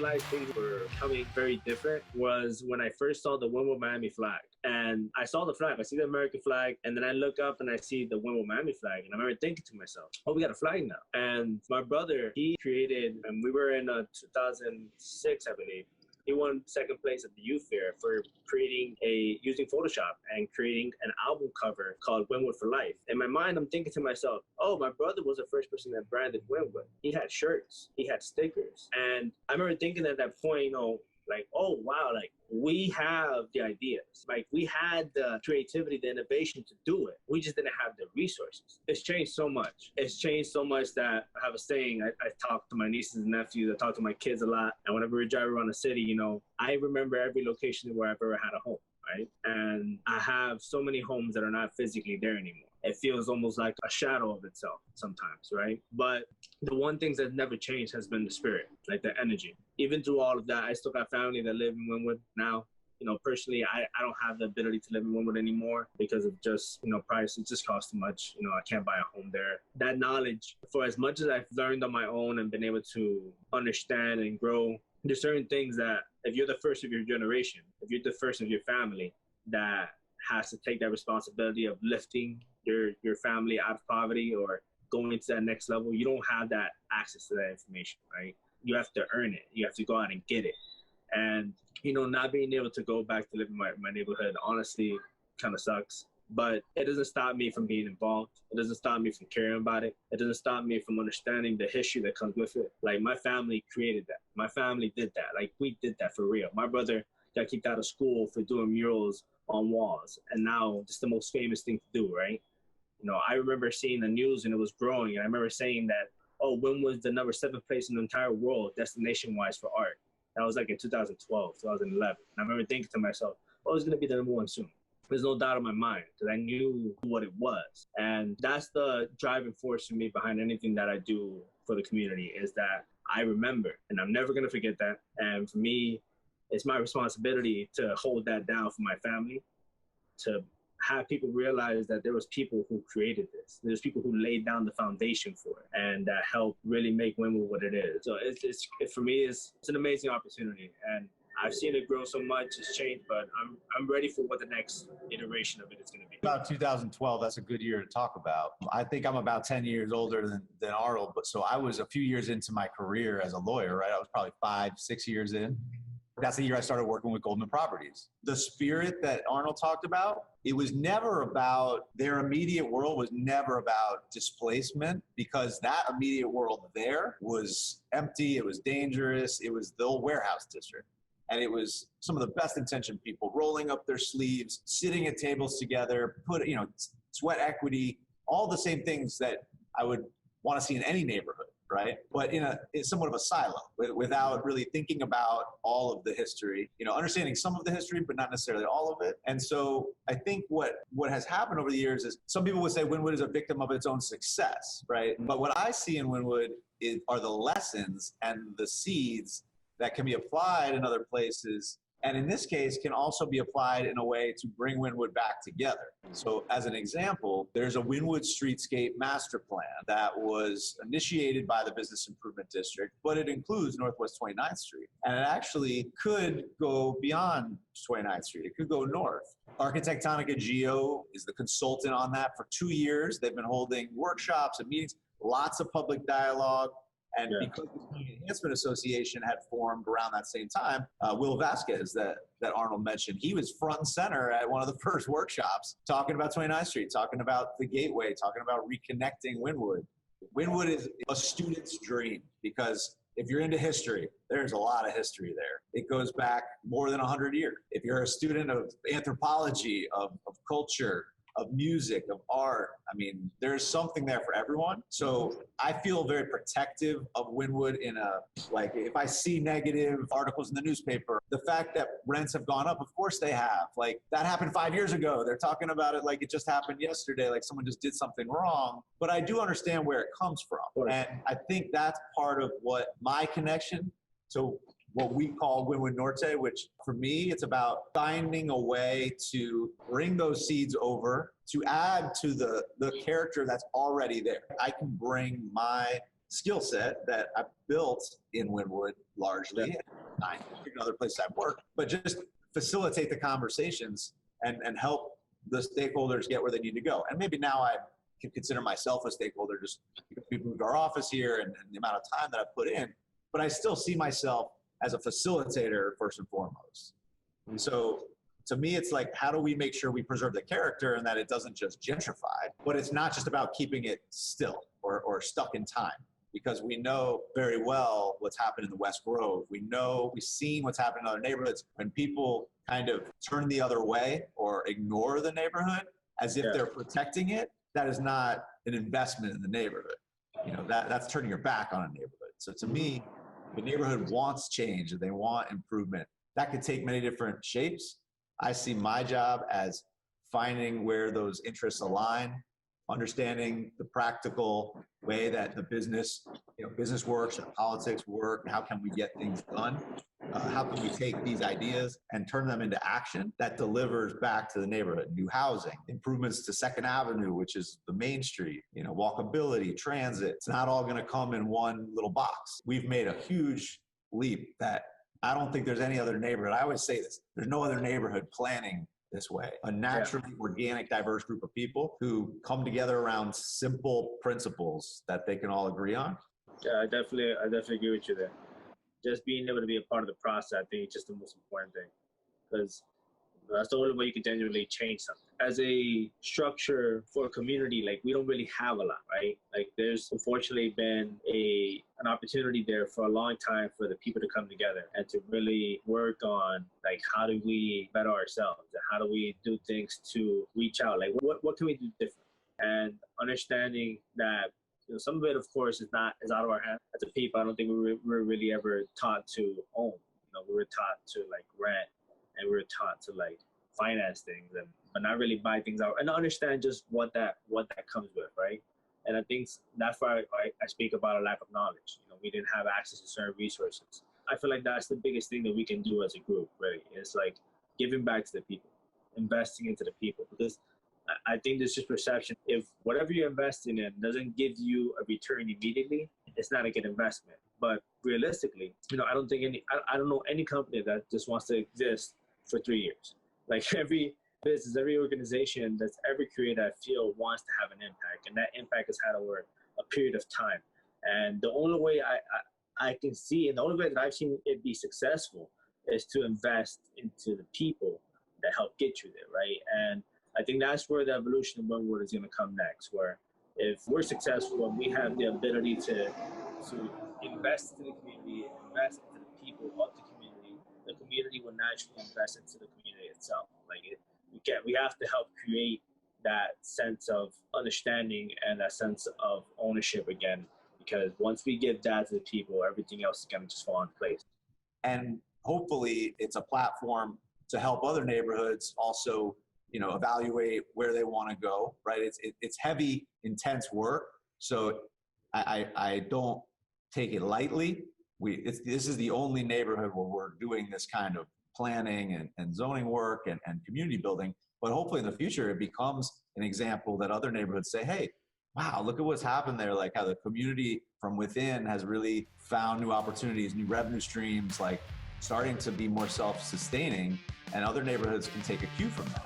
realized things were becoming very different was when I first saw the Wynwood Miami flag. And I saw the flag, I see the American flag, and then I look up and I see the Wynwood Miami flag. And I remember thinking to myself, oh, we got a flag now. And my brother, he created, and we were in 2006, I believe. He won second place at the youth fair for using Photoshop and creating an album cover called Wynwood for Life. In my mind, I'm thinking to myself, oh, my brother was the first person that branded Wynwood. He had shirts, he had stickers. And I remember thinking at that point, like, oh, wow, like we have the ideas. Like we had the creativity, the innovation to do it. We just didn't have the resources. It's changed so much. It's changed so much that I have a saying, I talk to my nieces and nephews, I talk to my kids a lot. And whenever we drive around the city, I remember every location where I've ever had a home, right? And I have so many homes that are not physically there anymore. It feels almost like a shadow of itself sometimes, right? But the one thing that never changed has been the spirit, like the energy. Even through all of that, I still got family that live in Wynwood now. Personally, I don't have the ability to live in Wynwood anymore because of just, price. It just costs too much. I can't buy a home there. That knowledge, for as much as I've learned on my own and been able to understand and grow, there's certain things that if you're the first of your generation, if you're the first of your family, that has to take that responsibility of lifting your family out of poverty or going into that next level. You don't have that access to that information, right? You have to earn it. You have to go out and get it. And, not being able to go back to live in my neighborhood, honestly, kind of sucks. But it doesn't stop me from being involved. It doesn't stop me from caring about it. It doesn't stop me from understanding the history that comes with it. Like, my family created that. My family did that. Like, we did that for real. My brother got kicked out of school for doing murals on walls. And now it's the most famous thing to do, right? I remember seeing the news and it was growing. And I remember saying that, when was the number 7 place in the entire world, destination-wise, for art? That was like in 2012, 2011. And I remember thinking to myself, it's going to be the number 1 soon. There's no doubt in my mind because I knew what it was. And that's the driving force for me behind anything that I do for the community is that I remember, and I'm never going to forget that. And for me, it's my responsibility to hold that down for my family, to have people realize that there was people who created this. There's people who laid down the foundation for it and that helped really make Wynwood what it is. So for me, it's an amazing opportunity. And I've seen it grow so much, it's changed, but I'm ready for what the next iteration of it is going to be. About 2012, that's a good year to talk about. I think I'm about 10 years older than Arnold, but so I was a few years into my career as a lawyer, right? I was probably 5-6 years in. That's the year I started working with Goldman Properties. The spirit that Arnold talked about, it was never about, their immediate world was never about displacement because that immediate world there was empty, it was dangerous, it was the old warehouse district. And it was some of the best intentioned people rolling up their sleeves, sitting at tables together, sweat equity, all the same things that I would want to see in any neighborhood. Right? But in somewhat of a silo without really thinking about all of the history, understanding some of the history, but not necessarily all of it. And so I think what has happened over the years is some people would say Wynwood is a victim of its own success, right? But what I see in Wynwood are the lessons and the seeds that can be applied in other places. And in this case, can also be applied in a way to bring Wynwood back together. So as an example, there's a Wynwood Streetscape Master Plan that was initiated by the Business Improvement District, but it includes Northwest 29th Street. And it actually could go beyond 29th Street. It could go north. Architectonica Geo is the consultant on that for 2 years. They've been holding workshops and meetings, lots of public dialogue. And because the Community Enhancement Association had formed around that same time, Will Vasquez that Arnold mentioned, he was front and center at one of the first workshops talking about 29th Street, talking about the Gateway, talking about reconnecting Wynwood. Wynwood is a student's dream because if you're into history, there's a lot of history there. It goes back more than 100 years. If you're a student of anthropology, of culture, of music, of art. I mean, there's something there for everyone. So I feel very protective of Wynwood if I see negative articles in the newspaper, the fact that rents have gone up, of course they have. Like that happened 5 years ago. They're talking about it like it just happened yesterday, like someone just did something wrong. But I do understand where it comes from. And I think that's part of what my connection to what we call Wynwood Norte, which for me, it's about finding a way to bring those seeds over to add to the character that's already there. I can bring my skill set that I built in Wynwood largely, in other places I've worked, but just facilitate the conversations and help the stakeholders get where they need to go. And maybe now I can consider myself a stakeholder just because we've moved our office here and the amount of time that I've put in, but I still see myself as a facilitator first and foremost. And so to me, it's like, how do we make sure we preserve the character and that it doesn't just gentrify, but it's not just about keeping it still or stuck in time, because we know very well what's happened in the West Grove. We've seen what's happened in other neighborhoods. When people kind of turn the other way or ignore the neighborhood as if they're protecting it, that is not an investment in the neighborhood. You know, that's turning your back on a neighborhood. So to me, the neighborhood wants change and they want improvement. That could take many different shapes. I see my job as finding where those interests align, understanding the practical way that the business works and politics work. How can we get things done? How can we take these ideas and turn them into action that delivers back to the neighborhood? New housing, improvements to Second Avenue, which is the main street, walkability, transit. It's not all going to come in one little box. We've made a huge leap that I don't think there's any other neighborhood. I always say this, there's no other neighborhood planning this way. A naturally organic, diverse group of people who come together around simple principles that they can all agree on. Yeah, I definitely agree with you there. Just being able to be a part of the process, I think, is just the most important thing, because that's the only way you can genuinely change something. As a structure for a community, like, we don't really have a lot, right? Like, there's unfortunately been an opportunity there for a long time for the people to come together and to really work on, like, how do we better ourselves and how do we do things to reach out? Like, what can we do different? And understanding that, some of it, of course, is out of our hands. As a people, I don't think we were really ever taught to own. We were taught to, like, rent, and we were taught to, like, finance things, but not really buy things out and understand just what that comes with, right? And I think that's why I speak about a lack of knowledge. We didn't have access to certain resources. I feel like that's the biggest thing that we can do as a group, really. It's like giving back to the people, investing into the people, because I think there's just perception. If whatever you're investing in doesn't give you a return immediately, it's not a good investment. But realistically, I don't know any company that just wants to exist for 3 years. Like, every business, every organization that's ever created, I feel, wants to have an impact, and that impact has had over a period of time. And the only way I can see, and the only way that I've seen it be successful, is to invest into the people that help get you there, right? And I think that's where the evolution of Wynwood is going to come next, where if we're successful and we have the ability to invest into the community, invest into the people of the community will naturally invest into the community itself. Like, we have to help create that sense of understanding and that sense of ownership again, because once we give that to the people, everything else is going to just fall in place. And hopefully it's a platform to help other neighborhoods also evaluate where they want to go, right? It's heavy, intense work. So I don't take it lightly. This is the only neighborhood where we're doing this kind of planning and zoning work and community building. But hopefully in the future, it becomes an example that other neighborhoods say, hey, wow, look at what's happened there. Like, how the community from within has really found new opportunities, new revenue streams, like starting to be more self-sustaining, and other neighborhoods can take a cue from that.